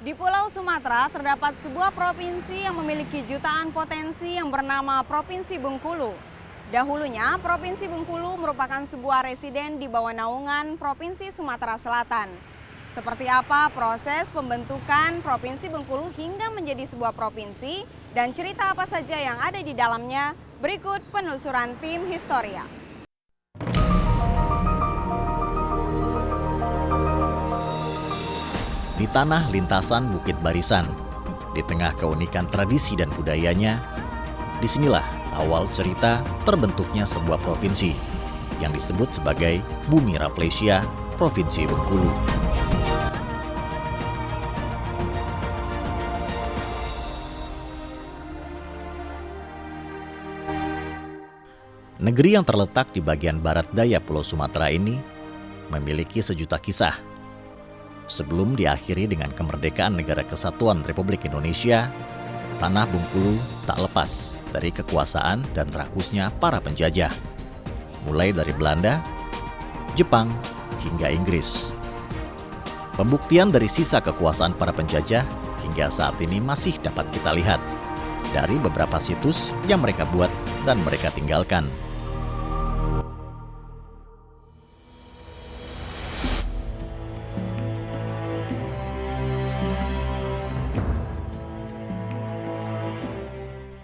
Di Pulau Sumatera terdapat sebuah provinsi yang memiliki jutaan potensi yang bernama Provinsi Bengkulu. Dahulunya, Provinsi Bengkulu merupakan sebuah residen di bawah naungan Provinsi Sumatera Selatan. Seperti apa proses pembentukan Provinsi Bengkulu hingga menjadi sebuah provinsi dan cerita apa saja yang ada di dalamnya, berikut penelusuran tim Historia. Di tanah lintasan Bukit Barisan, di tengah keunikan tradisi dan budayanya, disinilah awal cerita terbentuknya sebuah provinsi yang disebut sebagai Bumi Rafflesia, Provinsi Bengkulu. Negeri yang terletak di bagian barat daya Pulau Sumatera ini memiliki sejuta kisah. Sebelum diakhiri dengan kemerdekaan Negara Kesatuan Republik Indonesia, tanah Bengkulu tak lepas dari kekuasaan dan rakusnya para penjajah, mulai dari Belanda, Jepang, hingga Inggris. Pembuktian dari sisa kekuasaan para penjajah hingga saat ini masih dapat kita lihat dari beberapa situs yang mereka buat dan mereka tinggalkan.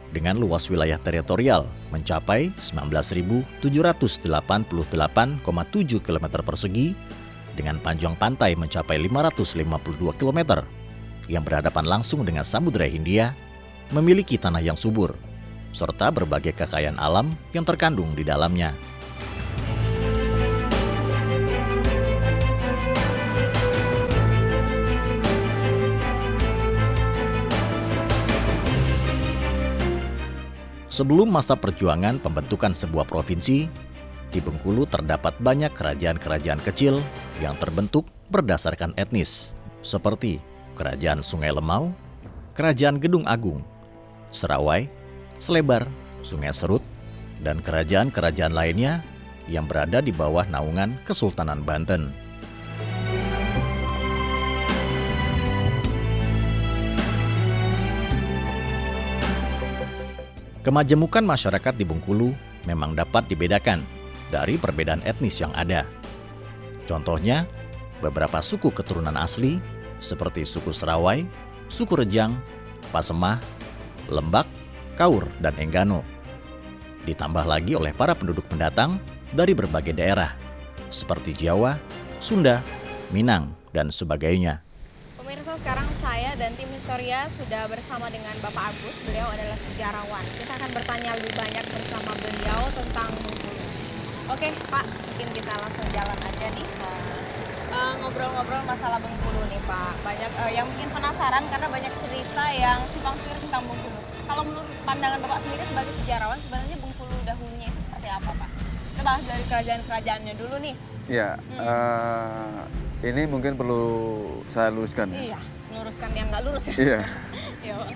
Dengan luas wilayah teritorial mencapai 19.788,7 km persegi, dengan panjang pantai mencapai 552 km, yang berhadapan langsung dengan Samudra Hindia, memiliki tanah yang subur, serta berbagai kekayaan alam yang terkandung di dalamnya. Sebelum masa perjuangan pembentukan sebuah provinsi, di Bengkulu terdapat banyak kerajaan-kerajaan kecil yang terbentuk berdasarkan etnis, seperti Kerajaan Sungai Lemau, Kerajaan Gedung Agung, Serawai, Selebar, Sungai Serut, dan kerajaan-kerajaan lainnya yang berada di bawah naungan Kesultanan Banten. Kemajemukan masyarakat di Bengkulu memang dapat dibedakan dari perbedaan etnis yang ada. Contohnya, beberapa suku keturunan asli seperti suku Serawai, suku Rejang, Pasemah, Lembak, Kaur, dan Enggano. Ditambah lagi oleh para penduduk pendatang dari berbagai daerah seperti Jawa, Sunda, Minang, dan sebagainya. Pemirsa, sekarang saya dan tim Historia sudah bersama dengan Bapak Agus. Beliau adalah sejarawan. Kita akan bertanya lebih banyak bersama beliau tentang Bengkulu. Oke, Pak, mungkin kita langsung jalan aja nih. Ngobrol-ngobrol masalah Bengkulu nih, Pak. Banyak yang mungkin penasaran karena banyak cerita yang simpang siur tentang Bengkulu. Kalau menurut pandangan Bapak sendiri sebagai sejarawan, sebenarnya Bengkulu dahulunya itu seperti apa, Pak? Kita bahas dari kerajaan-kerajaannya dulu nih. Ya, ini mungkin perlu saya luruskan. Iya, luruskan yang nggak lurus ya. Iya. Iya, Pak.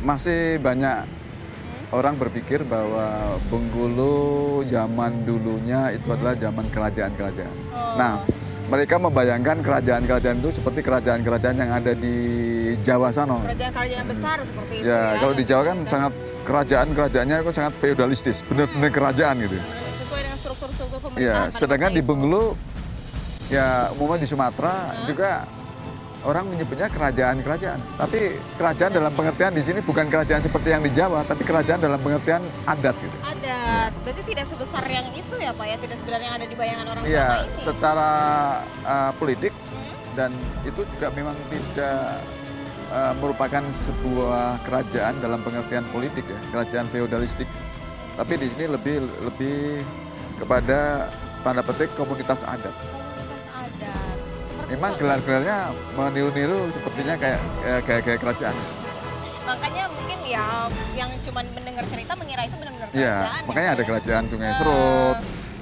Masih banyak orang berpikir bahwa Bengkulu zaman dulunya itu adalah zaman kerajaan-kerajaan. Nah, mereka membayangkan kerajaan-kerajaan itu seperti kerajaan-kerajaan yang ada di Jawa sana. Kerajaan-kerajaan besar seperti itu Ya, ya. kalau di Jawa kan sangat kerajaan-kerajaannya itu sangat feodalistis, benar-benar kerajaan gitu. Sesuai dengan struktur-struktur pemerintahan. Ya, pada sedangkan masa di itu. Bengkulu, ya umumnya di Sumatera juga orang menyebutnya kerajaan-kerajaan. Tapi kerajaan dalam pengertian di sini bukan kerajaan seperti yang di Jawa, tapi kerajaan dalam pengertian adat gitu. Adat, berarti tidak sebesar yang itu ya Pak ya, tidak sebenarnya yang ada di bayangan orang Iya, selama ini. secara politik dan itu juga memang tidak merupakan sebuah kerajaan dalam pengertian politik ya, kerajaan feodalistik. Tapi di sini lebih kepada tanda petik komunitas adat. Komunitas adat. Seperti Memang gelar-gelarnya meniru-niru sepertinya kayak gaya-gaya kerajaan. makanya mungkin ya yang cuma mendengar cerita mengira itu benar-benar Iya, kerajaan. makanya ya, ada Pak ya? kerajaan Sungai Serut,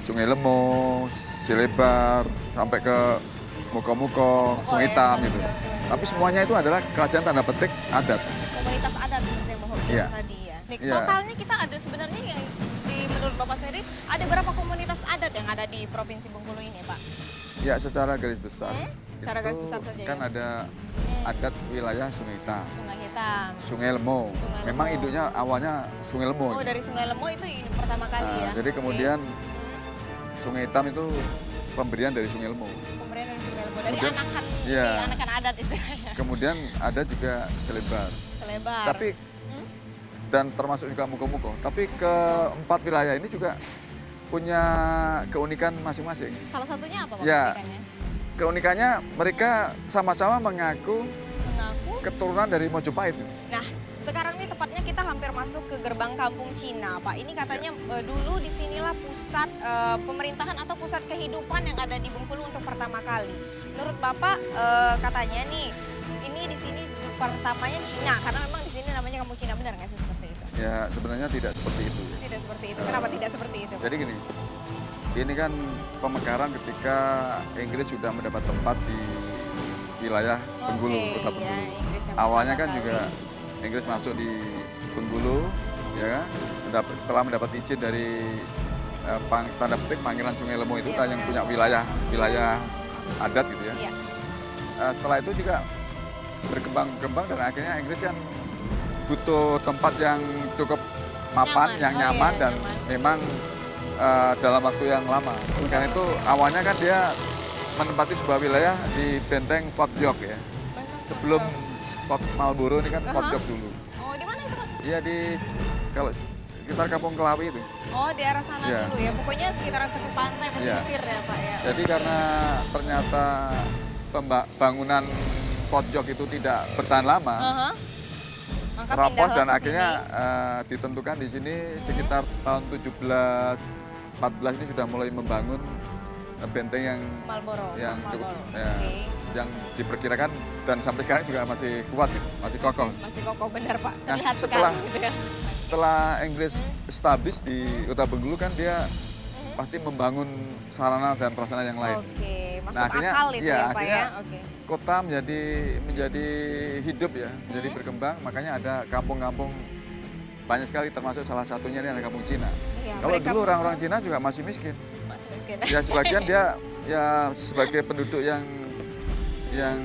Sungai Lemo, Selebar, sampai ke Muko-Muko, Sungai ya, Hitam Sungai gitu. Hitam, Sungai Hitam. Tapi semuanya itu adalah kerajaan tanda petik adat. Komunitas adat seperti yang Bapak bilang Iya. tadi ya. Nih, Iya. totalnya kita ada sebenarnya yang menurut Bapak sendiri ada berapa komunitas adat yang ada di Provinsi Bengkulu ini, Pak? Ya, secara garis besar Secara garis besar saja kan ya. ada adat wilayah Sungai Hitam, Sungai Hitam. Sungai Lemo. Sungai Memang Lemo. induknya awalnya Sungai Lemo. Oh, dari Sungai Lemo itu induk pertama kali Nah, ya. jadi Oke. kemudian Sungai Hitam itu pemberian dari Sungai Lemo. Pemberian dari Sungai Lemo dari Kemudian- anakan iya. anakan adat istilahnya. Kemudian ada juga Selebar. Selebar. Tapi dan termasuk juga Muko-Muko. Tapi keempat wilayah ini juga punya keunikan masing-masing. Salah satunya apa Pak? Ya. keunikannya? Keunikannya mereka sama-sama mengaku Mengaku. keturunan dari Mojopahit. Nah, sekarang nih tepatnya kita hampir masuk ke gerbang kampung Cina, Pak. Ini katanya dulu disinilah pusat pemerintahan atau pusat kehidupan yang ada di Bengkulu untuk pertama kali. Menurut Bapak katanya nih, ini di sini pertamanya Cina karena memang di sini namanya kampung Cina, benar nggak sih seperti itu? Ya sebenarnya tidak seperti itu. Tidak seperti itu. Kenapa tidak seperti itu? Jadi gini, ini kan pemekaran ketika Inggris sudah mendapat tempat di wilayah Bengkulu, Oke, kota ya, Bengkulu. Inggris yang Awalnya kan pertama juga kali. Inggris masuk di Bengkulu, ya kan? Setelah mendapat izin dari tanda petik panggilan Sungai Lemo itu Iya, kan yang punya wilayah adat gitu ya. Iya. Setelah itu juga berkembang dan akhirnya Inggris kan butuh tempat yang cukup mapan, Nyaman. yang Oh, iya, nyaman dan nyaman. memang dalam waktu yang lama. Karena itu awalnya kan dia menempati sebuah wilayah di benteng Fort York ya. Sebelum Fort Marlborough ini kan Fort York dulu. Oh, di mana itu Pak? Iya di kalau sekitar Kampung Kelawi itu. Oh, di arah sana Iya. dulu ya. Pokoknya sekitaran tepi pantai, Iya. pesisir ya Pak ya. Jadi karena ternyata bangunan Fort York itu tidak bertahan lama, Aha. Maka terapos pindahlah dan ke akhirnya sini. ditentukan di sini sekitar tahun 1714 ini sudah mulai membangun benteng yang Marlborough. cukup Marlborough. ya, Oke. yang diperkirakan dan sampai sekarang juga masih kuat, gitu, masih kokoh. Masih kokoh benar Pak. Nah, Terlihat setelah- sekali gitu ya. Setelah Inggris establish di kota Bengkulu kan dia pasti membangun sarana dan prasarana yang lain. Oke, masuk Nah, akhirnya- akal itu iya, ya Pak ya. akhirnya- Oke. Kota menjadi hidup ya, menjadi berkembang. Makanya ada kampung-kampung banyak sekali, termasuk salah satunya ini adalah kampung Cina. Iya, Kalau mereka dulu orang-orang Cina juga masih miskin. masih miskin. Ya sebagian dia ya sebagai penduduk yang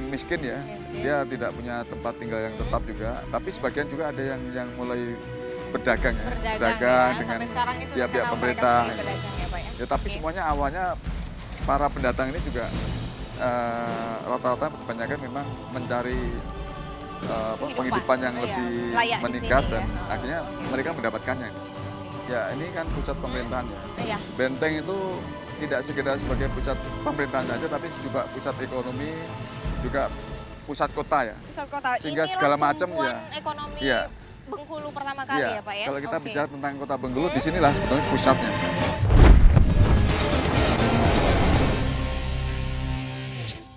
miskin ya, Miskin. dia tidak punya tempat tinggal yang tetap juga. Tapi sebagian juga ada yang mulai berdagang ya, Berdagang ya. dengan Sampai sekarang itu pihak-pihak terkenal mereka pemerintah. sebagai pedagang ya Pak ya. Ya, tapi Oke. semuanya awalnya para pendatang ini juga rata-rata kebanyakan memang mencari penghidupan yang Iya, lebih layak di meningkat sini dan ya. Oh, akhirnya oke. mereka mendapatkannya. Ya ini kan pusat pemerintahan ya. Iya. Benteng itu tidak sekedar sebagai pusat pemerintahan saja, tapi juga pusat ekonomi, juga pusat kota ya. Pusat kota. Sehingga Inilah segala macam, tumpuan ya. ekonomi Iya. Bengkulu pertama kali ya Pak ya. Kalau kita Oke. bicara tentang kota Bengkulu, di sinilah sebetulnya pusatnya.